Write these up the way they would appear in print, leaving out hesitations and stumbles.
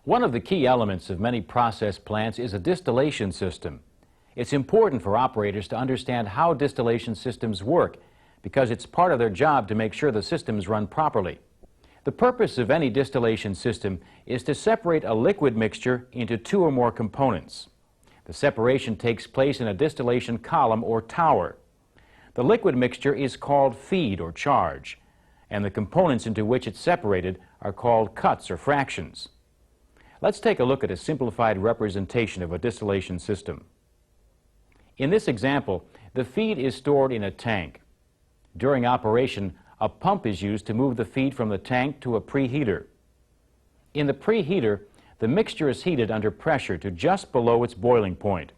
One of the key elements of many process plants is a distillation system. It's important for operators to understand how distillation systems work because it's part of their job to make sure the systems run properly. The purpose of any distillation system is to separate a liquid mixture into two or more components. The separation takes place in a distillation column or tower. The liquid mixture is called feed or charge, and the components into which it's separated are called cuts or fractions. Let's take a look at a simplified representation of a distillation system. In this example, the feed is stored in a tank. During operation, a pump is used to move the feed from the tank to a preheater. In the preheater, the mixture is heated under pressure to just below its boiling point.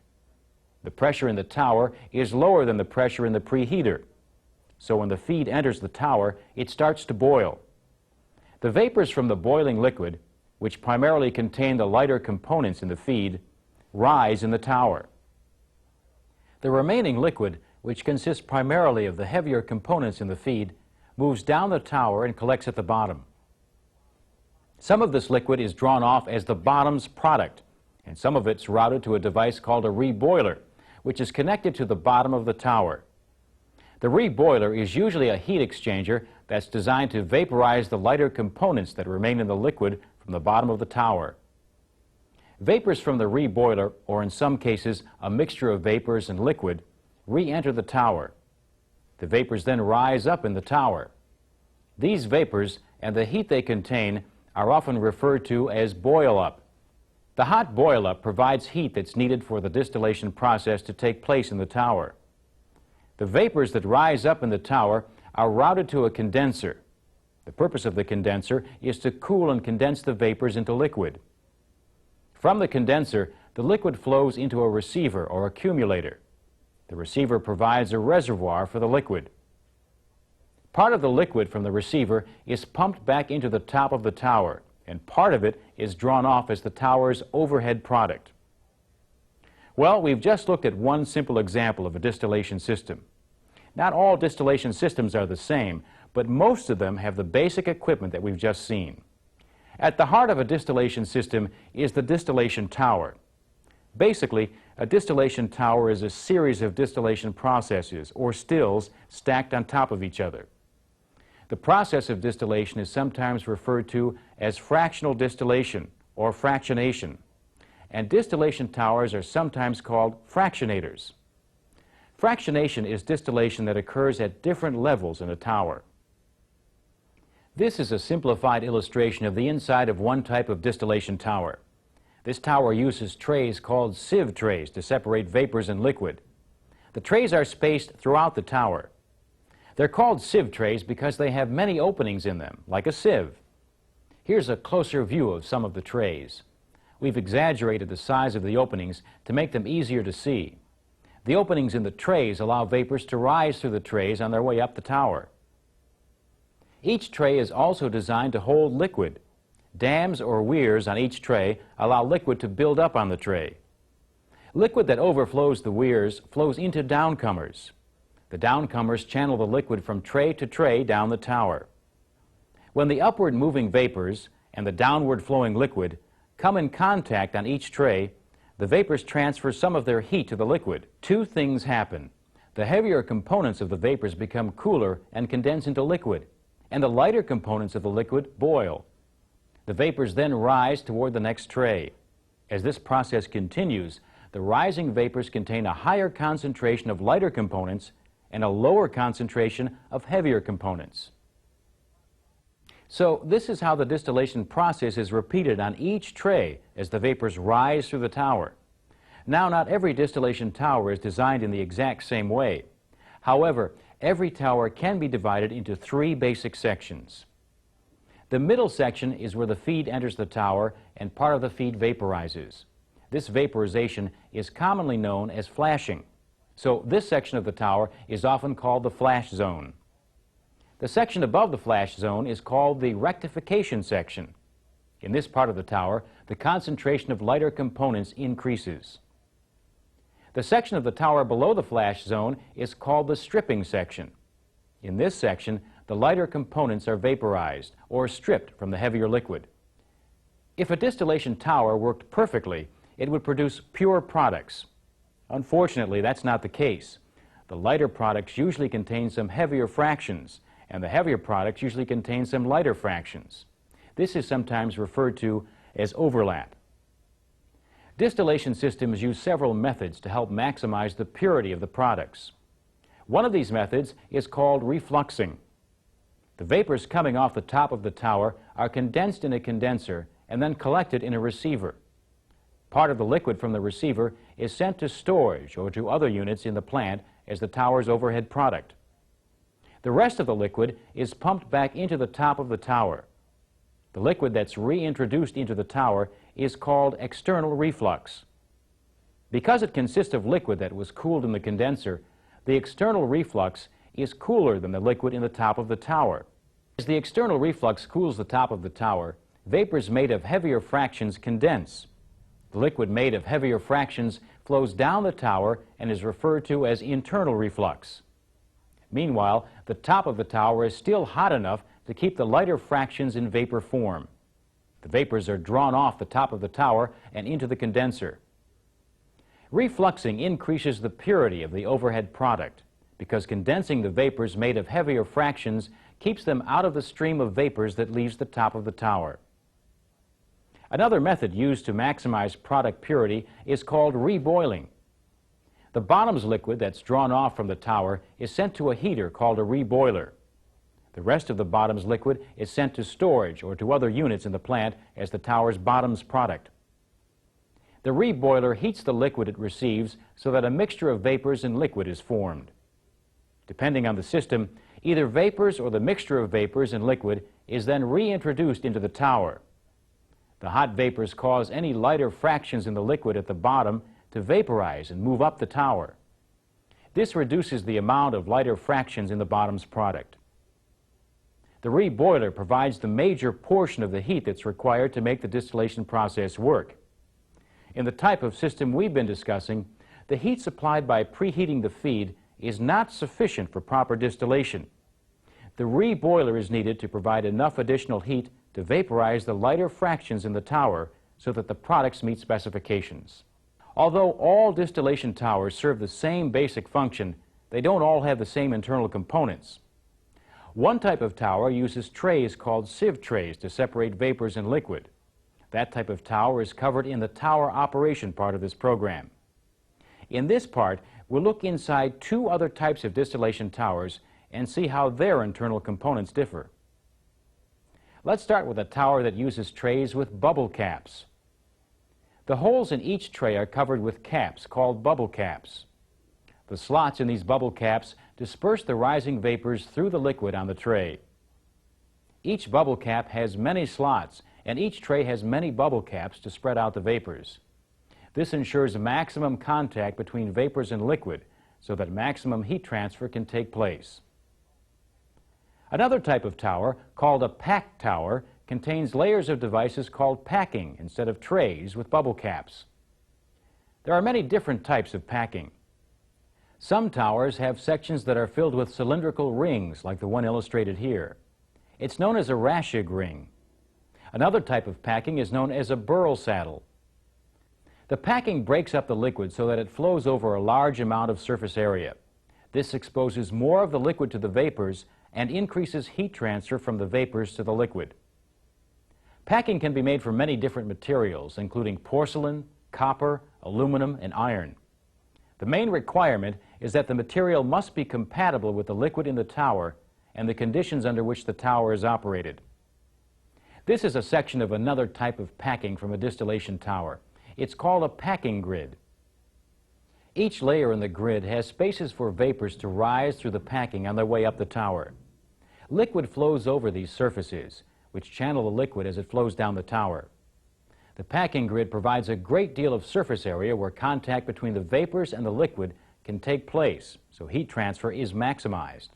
The pressure in the tower is lower than the pressure in the preheater. So when the feed enters the tower, it starts to boil. The vapors from the boiling liquid, which primarily contain the lighter components in the feed, rise in the tower. The remaining liquid, which consists primarily of the heavier components in the feed, moves down the tower and collects at the bottom. Some of this liquid is drawn off as the bottom's product, and some of it's routed to a device called a reboiler, which is connected to the bottom of the tower. The reboiler is usually a heat exchanger that's designed to vaporize the lighter components that remain in the liquid from the bottom of the tower. Vapors from the reboiler, or in some cases a mixture of vapors and liquid, re-enter the tower. The vapors then rise up in the tower. These vapors and the heat they contain are often referred to as boil-up. The hot boil-up provides heat that's needed for the distillation process to take place in the tower. The vapors that rise up in the tower are routed to a condenser. The purpose of the condenser is to cool and condense the vapors into liquid. From the condenser, the liquid flows into a receiver or accumulator. The receiver provides a reservoir for the liquid. Part of the liquid from the receiver is pumped back into the top of the tower, and part of it is drawn off as the tower's overhead product. Well, we've just looked at one simple example of a distillation system. Not all distillation systems are the same, but most of them have the basic equipment that we've just seen. At the heart of a distillation system is the distillation tower. Basically, a distillation tower is a series of distillation processes, or stills, stacked on top of each other. The process of distillation is sometimes referred to as fractional distillation or fractionation, and distillation towers are sometimes called fractionators. Fractionation is distillation that occurs at different levels in a tower. This is a simplified illustration of the inside of one type of distillation tower. This tower uses trays called sieve trays to separate vapors and liquid. The trays are spaced throughout the tower. They're called sieve trays because they have many openings in them, like a sieve. Here's a closer view of some of the trays. We've exaggerated the size of the openings to make them easier to see. The openings in the trays allow vapors to rise through the trays on their way up the tower. Each tray is also designed to hold liquid. Dams or weirs on each tray allow liquid to build up on the tray. Liquid that overflows the weirs flows into downcomers. The downcomers channel the liquid from tray to tray down the tower. When the upward moving vapors and the downward flowing liquid come in contact on each tray, the vapors transfer some of their heat to the liquid. Two things happen. The heavier components of the vapors become cooler and condense into liquid, and the lighter components of the liquid boil. The vapors then rise toward the next tray. As this process continues, the rising vapors contain a higher concentration of lighter components and a lower concentration of heavier components. So this is how the distillation process is repeated on each tray as the vapors rise through the tower. Now, not every distillation tower is designed in the exact same way. However, every tower can be divided into three basic sections. The middle section is where the feed enters the tower and part of the feed vaporizes. This vaporization is commonly known as flashing. So this section of the tower is often called the flash zone. The section above the flash zone is called the rectification section. In this part of the tower, the concentration of lighter components increases. The section of the tower below the flash zone is called the stripping section. In this section, the lighter components are vaporized or stripped from the heavier liquid. If a distillation tower worked perfectly, it would produce pure products. Unfortunately, that's not the case. The lighter products usually contain some heavier fractions, and the heavier products usually contain some lighter fractions. This is sometimes referred to as overlap. Distillation systems use several methods to help maximize the purity of the products. One of these methods is called refluxing. The vapors coming off the top of the tower are condensed in a condenser and then collected in a receiver. Part of the liquid from the receiver is sent to storage or to other units in the plant as the tower's overhead product. The rest of the liquid is pumped back into the top of the tower. The liquid that's reintroduced into the tower is called external reflux. Because it consists of liquid that was cooled in the condenser, the external reflux is cooler than the liquid in the top of the tower. As the external reflux cools the top of the tower, vapors made of heavier fractions condense. The liquid made of heavier fractions flows down the tower and is referred to as internal reflux. Meanwhile, the top of the tower is still hot enough to keep the lighter fractions in vapor form. The vapors are drawn off the top of the tower and into the condenser. Refluxing increases the purity of the overhead product because condensing the vapors made of heavier fractions keeps them out of the stream of vapors that leaves the top of the tower. Another method used to maximize product purity is called reboiling. The bottom's liquid that's drawn off from the tower is sent to a heater called a reboiler. The rest of the bottom's liquid is sent to storage or to other units in the plant as the tower's bottom's product. The reboiler heats the liquid it receives so that a mixture of vapors and liquid is formed. Depending on the system, either vapors or the mixture of vapors and liquid is then reintroduced into the tower. The hot vapors cause any lighter fractions in the liquid at the bottom to vaporize and move up the tower. This reduces the amount of lighter fractions in the bottom's product. The reboiler provides the major portion of the heat that's required to make the distillation process work. In the type of system we've been discussing, the heat supplied by preheating the feed is not sufficient for proper distillation. The reboiler is needed to provide enough additional heat to vaporize the lighter fractions in the tower so that the products meet specifications. Although all distillation towers serve the same basic function, they don't all have the same internal components. One type of tower uses trays called sieve trays to separate vapors and liquid. That type of tower is covered in the tower operation part of this program. In this part, we'll look inside two other types of distillation towers and see how their internal components differ. Let's start with a tower that uses trays with bubble caps. The holes in each tray are covered with caps called bubble caps. The slots in these bubble caps disperse the rising vapors through the liquid on the tray. Each bubble cap has many slots, and each tray has many bubble caps to spread out the vapors. This ensures maximum contact between vapors and liquid so that maximum heat transfer can take place. Another type of tower, called a pack tower, contains layers of devices called packing instead of trays with bubble caps. There are many different types of packing. Some towers have sections that are filled with cylindrical rings like the one illustrated here. It's known as a Raschig ring. Another type of packing is known as a burl saddle. The packing breaks up the liquid so that it flows over a large amount of surface area. This exposes more of the liquid to the vapors and increases heat transfer from the vapors to the liquid. Packing can be made from many different materials, including porcelain, copper, aluminum, and iron. The main requirement is that the material must be compatible with the liquid in the tower and the conditions under which the tower is operated. This is a section of another type of packing from a distillation tower. It's called a packing grid. Each layer in the grid has spaces for vapors to rise through the packing on their way up the tower. Liquid flows over these surfaces, which channel the liquid as it flows down the tower. The packing grid provides a great deal of surface area where contact between the vapors and the liquid can take place, so heat transfer is maximized.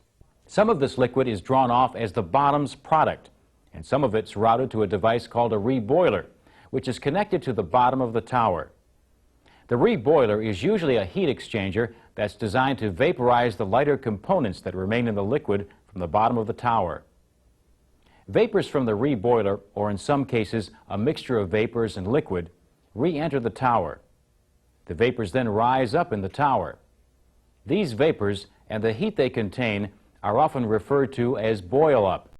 Some of this liquid is drawn off as the bottom's product, and some of it's routed to a device called a reboiler, which is connected to the bottom of the tower. The reboiler is usually a heat exchanger that's designed to vaporize the lighter components that remain in the liquid from the bottom of the tower. Vapors from the reboiler, or in some cases a mixture of vapors and liquid, re-enter the tower. The vapors then rise up in the tower. These vapors and the heat they contain are often referred to as boil-up.